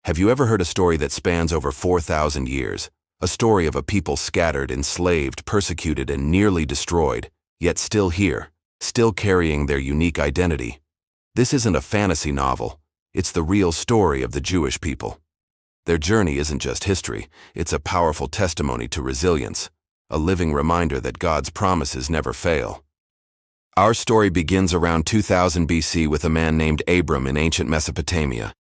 Have you ever heard a story that spans over 4,000 years? A story of a people scattered, enslaved, persecuted, and nearly destroyed, yet still here, still carrying their unique identity. This isn't a fantasy novel. It's the real story of the Jewish people. Their journey isn't just history. It's a powerful testimony to resilience, a living reminder that God's promises never fail. Our story begins around 2000 BC with a man named Abram in ancient Mesopotamia.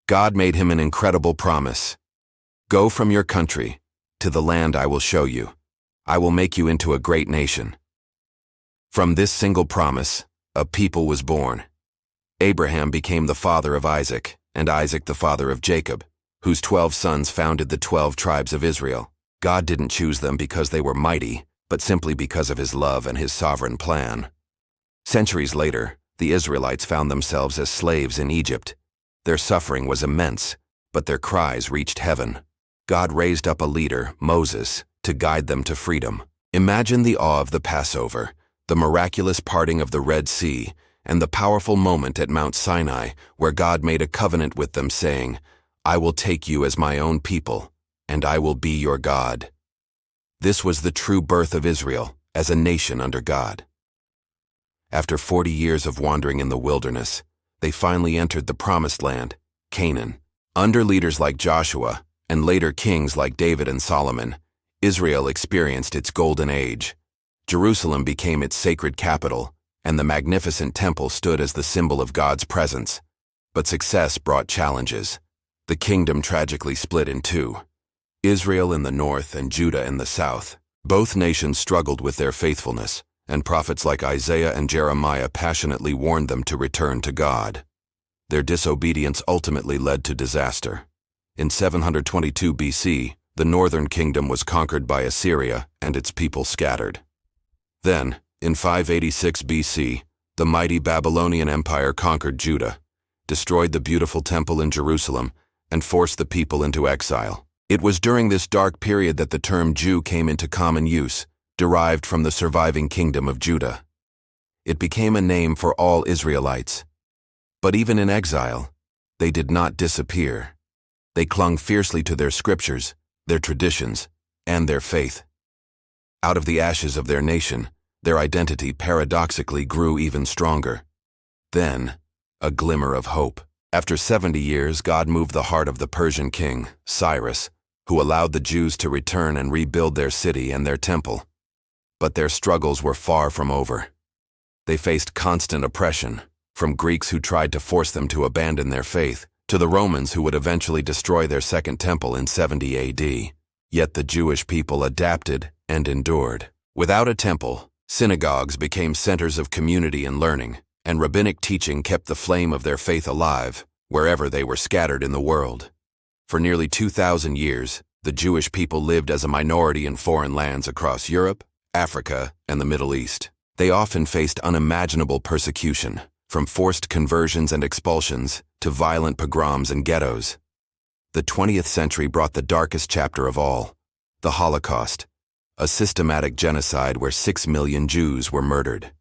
God made him an incredible promise. Go from your country to the land I will show you. I will make you into a great nation. From this single promise, a people was born. Abraham became the father of Isaac, and Isaac the father of Jacob, whose 12 sons founded the 12 tribes of Israel. God didn't choose them because they were mighty, but simply because of his love and his sovereign plan. Centuries later, the Israelites found themselves as slaves in Egypt. Their suffering was immense, but their cries reached heaven. God raised up a leader, Moses, to guide them to freedom. Imagine the awe of the Passover, the miraculous parting of the Red Sea, and the powerful moment at Mount Sinai where God made a covenant with them saying, I will take you as my own people, and I will be your God. This was the true birth of Israel as a nation under God. After 40 years of wandering in the wilderness, they finally entered the Promised Land, Canaan. Under leaders like Joshua, and later kings like David and Solomon, Israel experienced its golden age. Jerusalem became its sacred capital, and the magnificent temple stood as the symbol of God's presence. But success brought challenges. The kingdom tragically split in two. Israel in the north and Judah in the south. Both nations struggled with their faithfulness, and prophets like Isaiah and Jeremiah passionately warned them to return to God. Their disobedience ultimately led to disaster. In 722 BC, the northern kingdom was conquered by Assyria and its people scattered. Then, in 586 BC, the mighty Babylonian Empire conquered Judah, destroyed the beautiful temple in Jerusalem, and forced the people into exile. It was during this dark period that the term Jew came into common use, derived from the surviving kingdom of Judah. It became a name for all Israelites. But even in exile, they did not disappear. They clung fiercely to their scriptures, their traditions, and their faith. Out of the ashes of their nation, their identity paradoxically grew even stronger. Then, a glimmer of hope. After 70 years, God moved the heart of the Persian king, Cyrus, who allowed the Jews to return and rebuild their city and their temple. But their struggles were far from over. They faced constant oppression, from Greeks who tried to force them to abandon their faith, to the Romans who would eventually destroy their second temple in 70 AD. Yet the Jewish people adapted and endured. Without a temple, synagogues became centers of community and learning, and rabbinic teaching kept the flame of their faith alive wherever they were scattered in the world. For nearly 2,000 years, the Jewish people lived as a minority in foreign lands across Europe, Africa, and the Middle East. They often faced unimaginable persecution, from forced conversions and expulsions to violent pogroms and ghettos. The 20th century brought the darkest chapter of all, the Holocaust, a systematic genocide where 6 million Jews were murdered.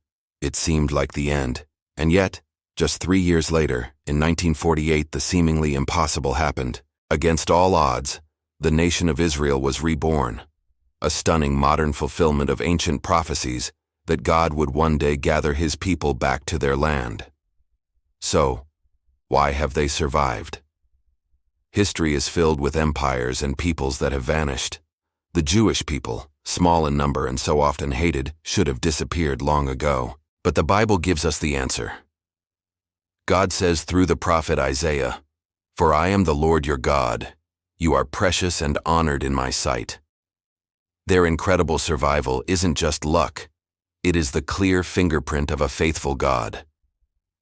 It seemed like the end, and yet, just 3 years later, in 1948, the seemingly impossible happened. Against all odds, the nation of Israel was reborn, a stunning modern fulfillment of ancient prophecies that God would one day gather his people back to their land. So, why have they survived? History is filled with empires and peoples that have vanished. The Jewish people, small in number and so often hated, should have disappeared long ago. But the Bible gives us the answer. God says through the prophet Isaiah, "For I am the Lord your God. You are precious and honored in my sight." Their incredible survival isn't just luck. It is the clear fingerprint of a faithful God.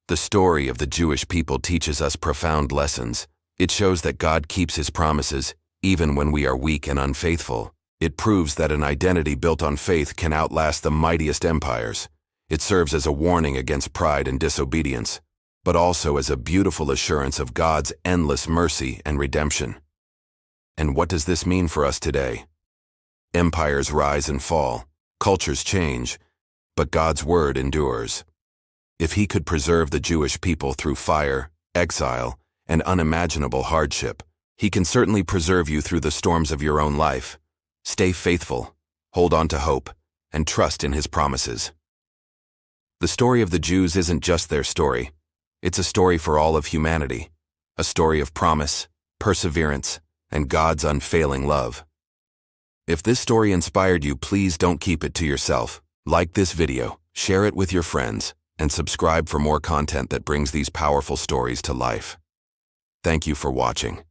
The story of the Jewish people teaches us profound lessons. It shows that God keeps his promises, even when we are weak and unfaithful. It proves that an identity built on faith can outlast the mightiest empires. It serves as a warning against pride and disobedience, but also as a beautiful assurance of God's endless mercy and redemption. And what does this mean for us today? Empires rise and fall, cultures change, but God's word endures. If he could preserve the Jewish people through fire, exile, and unimaginable hardship, He can certainly preserve you through the storms of your own life. Stay faithful, hold on to hope, and trust in His promises. The story of the Jews isn't just their story. It's a story for all of humanity, a story of promise, perseverance, and God's unfailing love. If this story inspired you, please don't keep it to yourself. Like this video, share it with your friends, and subscribe for more content that brings these powerful stories to life. Thank you for watching.